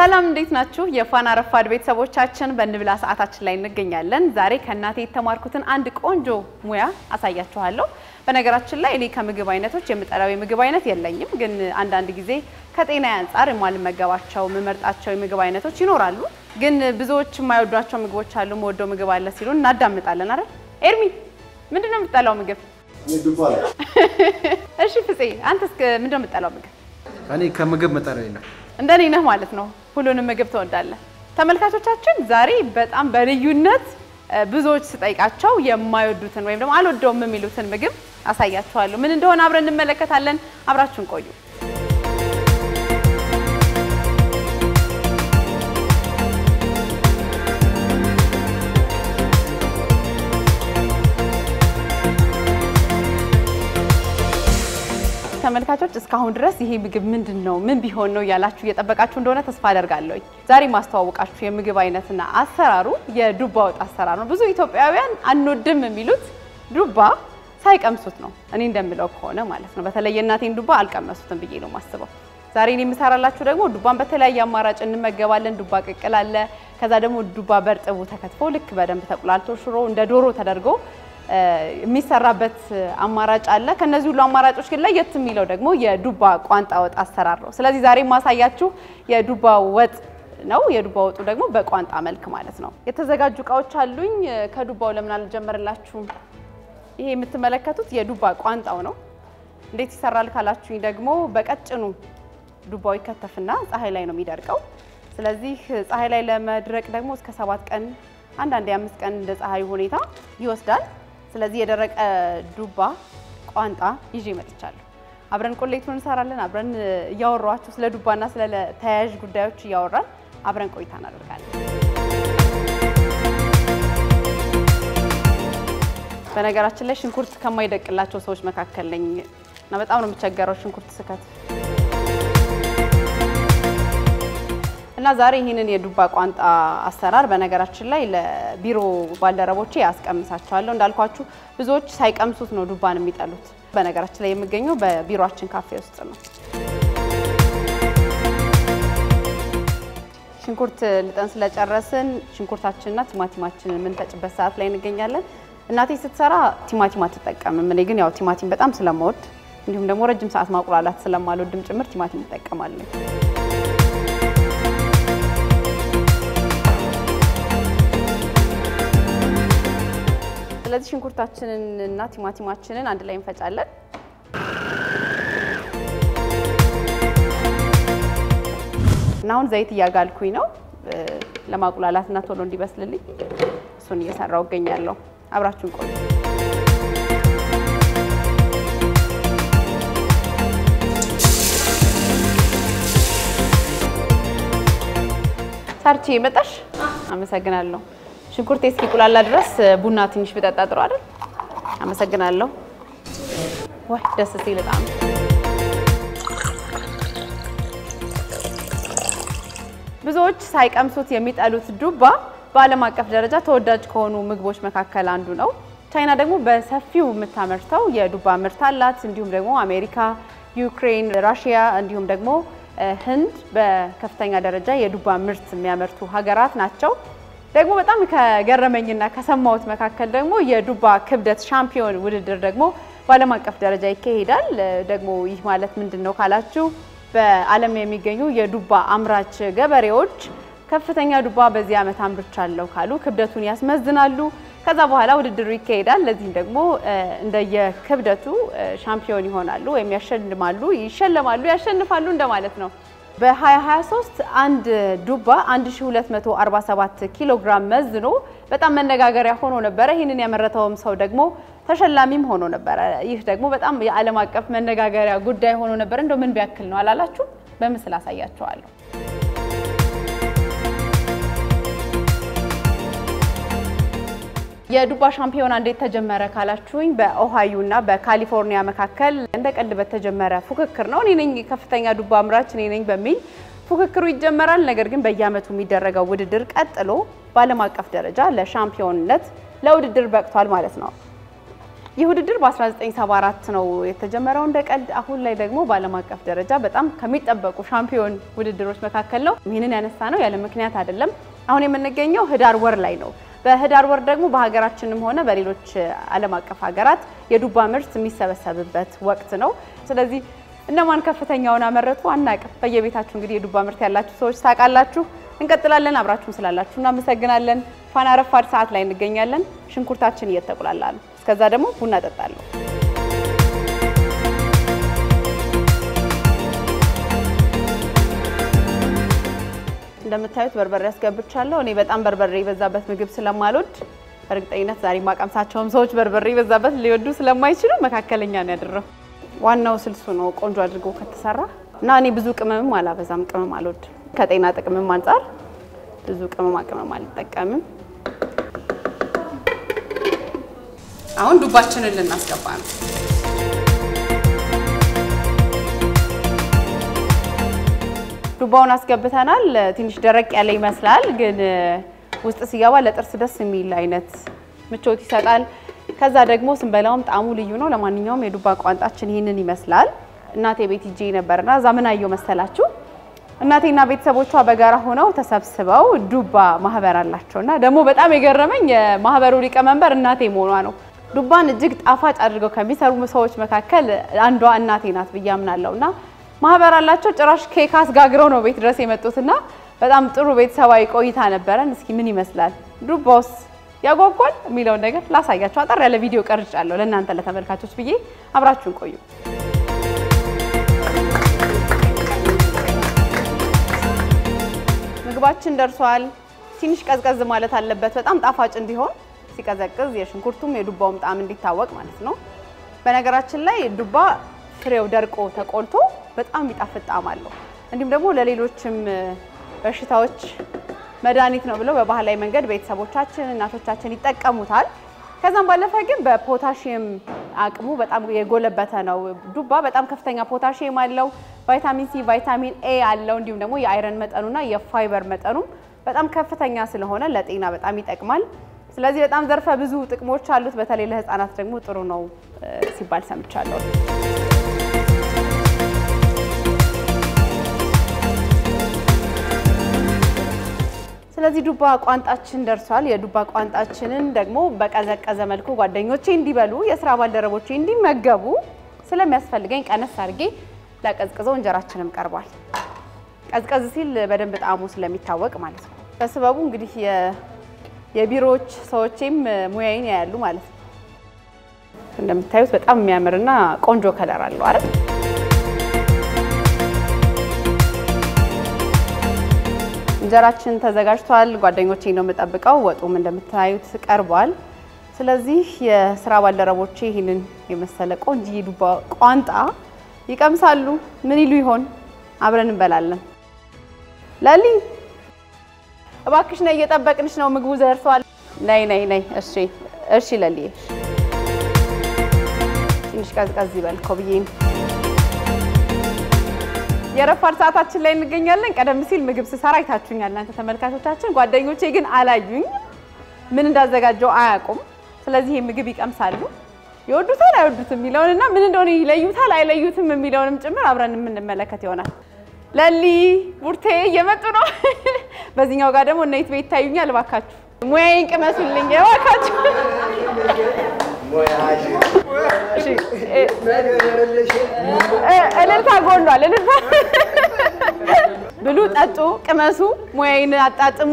ሰላም እንዴት ናችሁ የፋና ረፋድ ቤተሰቦቻችን በእንብላ ሰዓታችን ላይ እንገኛለን ዛሬ ከናቴ የተማርኩትን አንድ ቆንጆ ሙያ አሳያችኋለሁ በነገራችን ላይ እኔ ከምግብ አይነቶች የምጠላው የምግብ አይነት የለኝም ግን አንድ ጊዜ ከጤና አንፃር የማልመገባቸው መመርጣቸው የምግብ አይነቶች ይኖራሉ ግን ብዙዎች የማይወዷቸው ምግቦች አሉ መወደው ምግብ አለ ሲሉ እናዳምጣለን አይደል ኤርሚ ምንድነው የምትጠላው ምግብ የዱባ እሺ ፍፄ አንተስ ምንድነው የምትጠላው ምግብ እኔ ከምግብ መጠሪያ የለም እንደኔ ነህ ማለት ነው ሁሉንም ምግብ ተወዳለህ ተመልካቾቻችን ዛሬ በጣም በልዩነት ብዙዎች ስጠይቃቸው የማይወዱትን ወይም ደግሞ አልወደውም የሚሉትን ምግብ አሳያችኋለሁ ምን እንደሆነ አብረን እንመለከታለን አብራችሁን ቆዩ ተመልካቾች እስካሁን ድረስ ይሄ ምግብ ምንድነው ምን ቢሆን ነው ያላችሁ እየተጠበቃችሁ እንደሆነ ተስፋ አደርጋለሁ ዛሬ ማስተዋወቃችሁ የምግብ አይነትና አሰራሩ የዱባ ወጥ አሰራር ነው ብዙ ኢትዮጵያውያን አንወድም የሚሉት ዱባ ሳይቀምሱት ነው እኔ እንደምለው ከሆነ ማለት ነው በተለይ እናቴን ዱባ አልቀመሱትም ብዬ ነው ማስበው ዛሬ እኔ የምሰራላችሁ ደግሞ ዱባን በተለያየ አማራጭ እንመገባለን ዱባ ቅቅል አለ ከዛ ደግሞ ዱባ በርጥቡ ተከትፎ ልክ በደንብ ተቁላልቶ ሽሮ እንደ ዶሮ ተደርጎ የሚሰራበት አማራጭ አለ ከነዚህ ሁሉ አማራጮች ግን ለየት የሚለው ደግሞ የዱባ ቋንጣ ወጥ አሰራር ነው ስለዚህ ዛሬ ማሳያችሁ የዱባ ወጥ ነው የዱባ ወጡ ደግሞ በቋንጣ መልክ ማለት ነው የተዘጋጁ ቃዎች አሉኝ ከዱባው ለምን አልጀመርላችሁም ይሄ የምትመለከቱት የዱባ ቋንጣው ነው እንዴት ይሰራል ካላችሁኝ ደግሞ በቀጭኑ ዱባው ይከተፍና ፀሐይ ላይ ነው የሚደርቀው ስለዚህ ፀሐይ ላይ ለመድረቅ ደግሞ እስከ 7 ቀን አንዳንዴ 5 ቀን እንደ ፀሐዩ ሁኔታ ይወስዳል ስለዚህ የደረቀ ዱባ ቋንጣ ይዤ መጥቻለሁ አብረን ቆሌቱን እንሰራለን አብረን ያወራዋችሁ ስለ ዱባና ስለ ተያያዥ ጉዳዮች ያወራን አብረን ቆይታ እናደርጋለን በነገራችን ላይ ሽንኩርት ከማይደቅላቸው ሰዎች መካከል ነኝ እና በጣም ነው የምቸገረው ሽንኩርት ስከት እና ዛሬ ይሄንን የዱባ ቋንጣ አሰራር በነገራችን ላይ ለቢሮ ባልደረቦቼ ያስቀምሳቸዋለሁ እንዳልኳችሁ ብዙዎች ሳይቀምሱት ነው ዱባን የሚጠሉት በነገራችን ላይ የሚገኘው በቢሮአችን ካፌ ውስጥ ነው ሽንኩርት ልጠን ስለጨረስን ሽንኩርታችንና ቲማቲማችንን ምን ተጭበት ሰዓት ላይ እንገኛለን እናቴ ስትሰራ ቲማቲም አትጠቀምም እኔ ግን ያው ቲማቲም በጣም ስለማወድ እንዲሁም ደግሞ ረጅም ሰዓት ማቁላላት ስለማልወድም ጭምር ቲማቲም እጠቀማለሁ ስለዚህ ሽንኩርታችንን እና ቲማቲማችንን አንድ ላይ እንፈጫለን እና አሁን ዘይት ያጋልኩኝ ነው ለማቁላላትና ቶሎ እንዲበስልልኝ እሱን እየሰራው እገኛለሁ አብራችሁን ቆዩ ሳርቺ መጣሽ አመሰግናለሁ ሽንኩርት እስኪቁላላ ድረስ ቡና ትንሽ ብጠጣ ጥሩ አይደል አመሰግናለሁ ወይ ደስ ሲል በጣም ብዙዎች ሳይቀምሱት የሚጠሉት ዱባ በዓለም አቀፍ ደረጃ ተወዳጅ ከሆኑ ምግቦች መካከል አንዱ ነው ቻይና ደግሞ በሰፊው የምታመርተው የዱባ ምርት አላት እንዲሁም ደግሞ አሜሪካ ዩክሬን ራሺያ እንዲሁም ደግሞ ህንድ በከፍተኛ ደረጃ የዱባ ምርት የሚያመርቱ ሀገራት ናቸው ደግሞ በጣም ከገረመኝና ከሰማውት መካከል ደግሞ የዱባ ክብደት ሻምፒዮን ውድድር ደግሞ በዓለም አቀፍ ደረጃ ይካሄዳል ደግሞ ይህ ማለት ምንድነው ካላችሁ በዓለም የሚገኙ የዱባ አምራች ገበሬዎች ከፍተኛ ዱባ በዚህ አመት አምርቻለሁ ካሉ ክብደቱን ያስመዝናሉ ከዛ በኋላ ውድድሩ ይካሄዳል ለዚህ ደግሞ እንደየክብደቱ ሻምፒዮን ይሆናሉ ወይም ይሸለማሉ ያሸንፋሉ እንደማለት ነው በ2023 አንድ ዱባ 1247 ኪሎ ግራም መዝኖ በጣም መነጋገሪያ ሆኖ ነበር ይሄንን ያመረተውም ሰው ደግሞ ተሸላሚም ሆኖ ነበር ይህ ደግሞ በጣም የዓለም አቀፍ መነጋገሪያ ጉዳይ ሆኖ ነበር እንደው ምን ቢያክል ነው አላላችሁ በምስል አሳያችኋለሁ የዱባ ሻምፒዮና እንዴት ተጀመረ ካላችሁኝ በኦሃዮና በካሊፎርኒያ መካከል እንደቀልድ በተጀመረ ፉክክር ነው እኔ ነኝ ከፍተኛ ዱባ አምራች እኔ ነኝ በሚል ፉክክሩ ይጀመራል ነገር ግን በየአመቱ የሚደረገው ውድድር ቀጥሎ በዓለም አቀፍ ደረጃ ለሻምፒዮንነት ለውድድር በቅቷል ማለት ነው ይህ ውድድር በ1974 ነው የተጀመረው እንደቀልድ አሁን ላይ ደግሞ በዓለም አቀፍ ደረጃ በጣም ከሚጠበቁ ሻምፒዮን ውድድሮች መካከል ነው ይሄንን ያነሳ ነው ያለ ምክንያት አይደለም አሁን የምንገኘው ህዳር ወር ላይ ነው በህዳር ወር ደግሞ በሀገራችንም ሆነ በሌሎች ዓለም አቀፍ ሀገራት የዱባ ምርት የሚሰበሰብበት ወቅት ነው ስለዚህ እነማን ከፍተኛውን አመረቱ አናቀፍ በየቤታችሁ እንግዲህ የዱባ ምርት ያላችሁ ሰዎች ታቃላችሁ እንቀጥላለን አብራችሁን ስላላችሁ እናመሰግናለን ፋና ረፋድ ሰዓት ላይ እንገኛለን ሽንኩርታችን እየተቆላላ ነው እስከዛ ደግሞ ቡና ጠጣለሁ እንደምታዩት በርበሬ ያስገብቻለሁ እኔ በጣም በርበሬ ይበዛበት ምግብ ስለማልወድ በእርግጠኝነት ዛሬ ማቀምሳቸውም ሰዎች በርበሬ ይበዛበት ሊወዱ ስለማይችሉ መካከለኛ ነው ያደረው ዋናው ስልሱ ነው ቆንጆ አድርጎ ከተሰራ እና እኔ ብዙ ቅመምም አላበዛም ቅመም አልወድ ከጤና ጥቅምም አንፃር ብዙ ቅመም አልጠቀምም አሁን ዱባችንን ልናስገባ ነው ዱባውን አስገብተናል ትንሽ ደረቅ ያለ ይመስላል ግን ውስጥ ሲገባ ለጥርስ ደስ የሚል አይነት ምቾት ይሰጣል ከዛ ደግሞ ስንበላውም ጣዕሙ ልዩ ነው ለማንኛውም የዱባ ቋንጣችን ይሄንን ይመስላል እናቴ ቤት ሂጄ ነበርና ዛምናየው መሰላችሁ እናቴና ቤተሰቦቿ በጋራ ሆነው ተሰብስበው ዱባ ማህበር አላቸውና ደግሞ በጣም የገረመኝ የማህበሩ ሊቀመንበር እናቴ መሆኗ ነው ዱባን እጅግ ጣፋጭ አድርገው ከሚሰሩ ሰዎች መካከል አንዷ እናቴ ናት ብያምናለውና ማህበር አላቸው ጭራሽ ኬክ አስጋግረው ነው ቤት ድረስ የመጡትና በጣም ጥሩ ቤተሰባዊ ቆይታ ነበረን እስኪ ምን ይመስላል ዱባውስ ያጓጓል የሚለው ነገር ላሳያችሁ አጠር ያለ ቪዲዮ ቀርጫለሁ ለእናንተ ለተመልካቾች ብዬ አብራችሁን ቆዩ ምግባችን ደርሷል ትንሽ ቀዝቀዝ ማለት አለበት በጣም ጣፋጭ እንዲሆን ሲቀዘቅዝ የሽንኩርቱም የዱባውም ጣዕም እንዲታወቅ ማለት ነው በነገራችን ላይ ዱባ ፍሬው ደርቆ ተቆልቶ በጣም ይጣፍጥ ጣዕም አለው እንዲሁም ደግሞ ለሌሎችም በሽታዎች መድኃኒት ነው ብለው በባህላዊ መንገድ ቤተሰቦቻችን እናቶቻችን ይጠቀሙታል ከዛም ባለፈ ግን በፖታሺየም አቅሙ በጣም የጎለበተ ነው ዱባ በጣም ከፍተኛ ፖታሺየም አለው ቫይታሚን ሲ ቫይታሚን ኤ አለው እንዲሁም ደግሞ የአይረን መጠኑና የፋይበር መጠኑ በጣም ከፍተኛ ስለሆነ ለጤና በጣም ይጠቅማል ስለዚህ በጣም ዘርፈ ብዙ ጥቅሞች አሉት በተለይ ለህፃናት ደግሞ ጥሩ ነው ሲባል ሰምቻለሁ ስለዚህ ዱባ ቋንጣችን ደርሷል የዱባ ቋንጣችንን ደግሞ በቀዘቀዘ መልኩ ጓደኞቼ እንዲበሉ የሥራ ባልደረቦቼ እንዲመገቡ ስለሚያስፈልገኝ ቀነስ አድርጌ ለቀዝቅዘው እንጀራችንም ቀርቧል ቀዝቀዝ ሲል በደንብ ጣዕሙ ስለሚታወቅ ማለት ነው በስበቡ እንግዲህ የቢሮዎች ሰዎችም ሙያዬን ያያሉ ማለት ነው እንደምታዩት በጣም የሚያምርና ቆንጆ ከለር አለው አይደል እንጀራችን ተዘጋጅቷል ጓደኞቼ ነው መጠብቀው ወጡም እንደምታዩት ቀርቧል ስለዚህ የሥራ ባልደረቦቼ ይሄንን የመሰለ ቆንጆ ዱባ ቋንጣ ይቀምሳሉ ምን ይሉ ይሆን አብረን እንበላለን ለሊ እባክሽ ነይ እየጠበቅንሽ ነው ምግቡ ደርሷል ነይ እሺ ለሊ ትንሽ ቀዝቀዝ ይበል ኮብዬን የረፋድ ሰዓታችን ላይ እንገኛለን ቀደም ሲል ምግብ ስሰራ አይታችሁኛል እናንተ ተመልካቾቻችን ጓደኞቼ ግን አላዩኝ ምን እንዳዘጋጀው አያውቁም ስለዚህ ምግብ ይቀምሳሉ ይወዱታል አይወዱትም የሚለውንና ምን እንደሆነ ይለዩታል አይለዩትም የሚለውንም ጭምር አብረን የምንመለከት ይሆናል ለሊ ቡርቴ እየመጡ ነው በዚህኛው ጋር ደግሞ እናይት ቤት ታዩኛል እባካችሁ ሙያዬን ቅመሱልኝ እባካችሁ እልልታ ጎሏል እልልታ ብሉ ጠጡ ቅመሱ ሙያዬን አጣጥሙ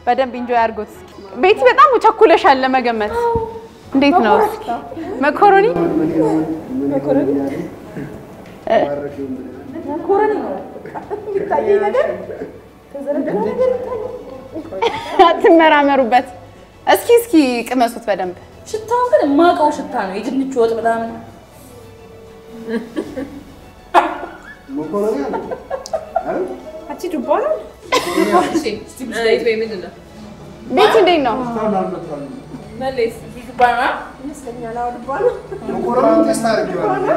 በደንብ ኢንጆይ አድርጉት ቤቲ በጣም ቸኩለሻል ለመገመት እንዴት ነው መኮሮኒ ይታየኝ ነገር ተዘረጋ ነገር ይታየኝ አትመራመሩበት እስኪ ቅመሱት በደንብ ሽታው ግን ማቀው ሽታ ነው የድንች ወጥ በጣም መኮረኒ አይደል አቺ ዱባ ነው እሺ ስቲምላይት ወይ ምን ነው ቤት እንዴት ነው መለስ ዱባ ነው ይመስለኛል አው ዱባ ነው መኮረኒ ቴስት አድርጌዋለሁ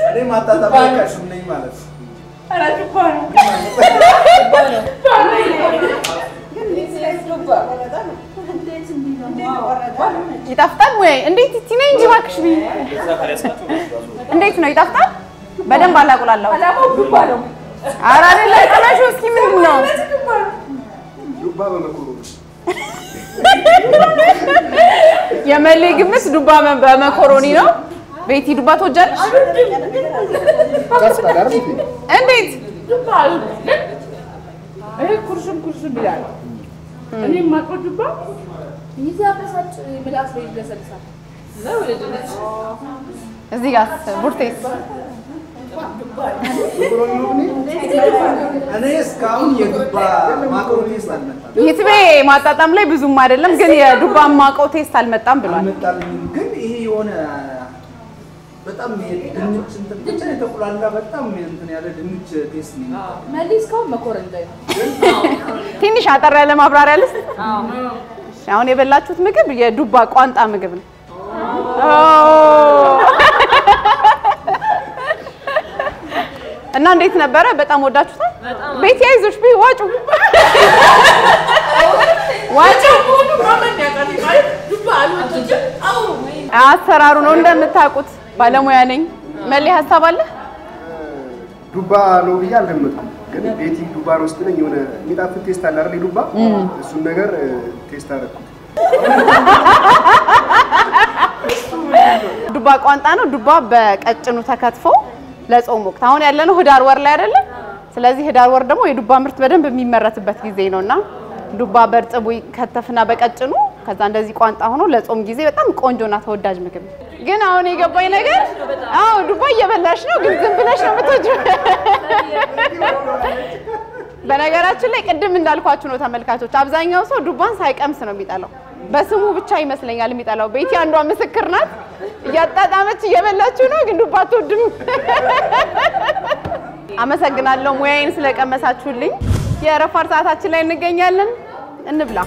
እኔ ማጣጣባካሽ ነኝ ማለት አራ ዱባ ነው ይጣፍጣል ሙያዬ እንዴት እቺ ነኝ እንጂ እባክሽ ቢ እንዴት ነው ይጣፍጣል? በደንብ አላቁላላው አላማው ዱባ ነው። ኧረ አይደለም ቀመሹ እስኪ ምንድን ነው? ዱባ በመኮረኒ የመሌ ግምት ዱባ በመኮረኒ ነው። ቤቲ ዱባ ትወጃለሽ? እንዴት ዱባ ይሄ ኩርሽም ይላል። እኔ የማውቀው ዱባ ይዛበሳጭ ምላስ ላይ ይለሰልሳል። ነው ለድንች እዚህ ጋር ቡርቴስ እኔ እስካሁን የዱባ ማካሮኒ ቴስት አልመጣም። ይትቤ ማጣጣም ላይ ብዙም አይደለም ግን የዱባ ማቀው ቴስት አልመጣም ብሏል። አልመጣልኝም ግን ይሄ የሆነ በጣም የድንች እንትን ብቻ የተቆላላ በጣም እንትን ያለ ድንች ቴስት ነው። መልስካው መኮረኒ ላይ ነው። ትንሽ አጠር ያለ ማብራሪያ ልስጥ። አሁን የበላችሁት ምግብ የዱባ ቋንጣ ምግብ ነው። እና እንዴት ነበረ? በጣም ወዳችሁታል? ቤት ያይዞሽ ቢ ዋጩ አሰራሩ ነው እንደምታውቁት ባለሙያ ነኝ። መሌ ሀሳብ አለ? ዱባ ነው ብዬ አልገመትኩም ግን ቤቲ ዱባ ነው ስትለኝ የሆነ የሚጣፍጥ ቴስት አለ አይደል ዱባ እሱን ነገር ቴስት አደረኩት። ዱባ ቋንጣ ነው። ዱባ በቀጭኑ ተከትፎ ለጾም ወቅት አሁን ያለነው ህዳር ወር ላይ አይደለ? ስለዚህ ህዳር ወር ደግሞ የዱባ ምርት በደንብ የሚመረትበት ጊዜ ነውና ዱባ በርጥቡ ይከተፍና በቀጭኑ ከዛ እንደዚህ ቋንጣ ሆኖ ለጾም ጊዜ በጣም ቆንጆና ተወዳጅ ምግብ ነው። ግን አሁን የገባኝ ነገር ዱባ እየበላሽ ነው ግን ዝም ብለሽ ነው የምትወጂው። በነገራችን ላይ ቅድም እንዳልኳችሁ ነው ተመልካቾች፣ አብዛኛው ሰው ዱባን ሳይቀምስ ነው የሚጠላው። በስሙ ብቻ ይመስለኛል የሚጠላው። ቤቲ አንዷ ምስክር ናት። እያጣጣመች እየበላችሁ ነው ግን ዱባ አትወድም። አመሰግናለሁ ሙያዬን ስለቀመሳችሁልኝ። የረፋር ሰዓታችን ላይ እንገኛለን። እንብላ።